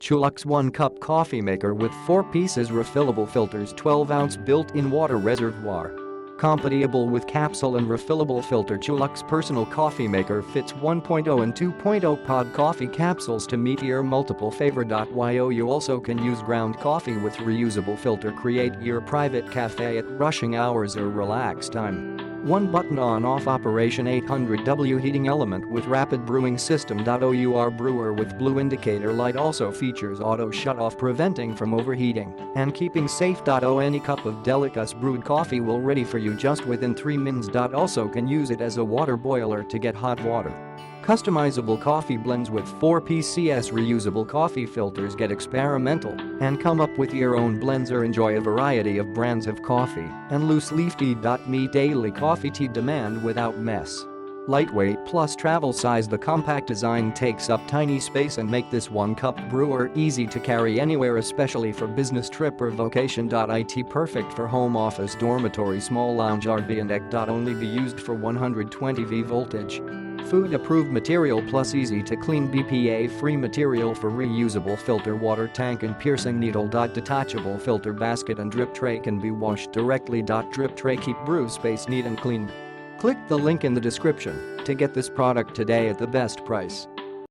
CHULUX 1-cup coffee maker with 4 pieces refillable filters, 12-ounce built-in water reservoir. Compatible with capsule and refillable filter, CHULUX personal coffee maker fits 1.0 and 2.0 pod coffee capsules to meet your multiple favour.You. You also can use ground coffee with reusable filter. Create your private cafe at rushing hours or relaxed time. 1 button on-off operation, 800W heating element with rapid brewing system.Our brewer with blue indicator light also features auto shut-off, preventing from overheating and keeping safe.O. Any cup of delicous brewed coffee will ready for you just within 3 minutes. Also can use it as a water boiler to get hot water. Customizable coffee blends with 4 PCS reusable coffee filters. Get experimental and come up with your own blends or enjoy a variety of brands of coffee and loose leaf tea.Meet daily coffee tea demand without mess. Lightweight plus travel size. The compact design takes up tiny space and make this 1-cup brewer easy to carry anywhere, especially for business trip or vacation. It perfect for home office, dormitory, small lounge, RV and deck. Only be used for 120V voltage. Food approved material plus easy to clean, BPA-free material for reusable filter, water tank and piercing needle. Detachable filter basket and drip tray can be washed directly. Drip tray keep brew space neat and clean. Click the link in the description to get this product today at the best price.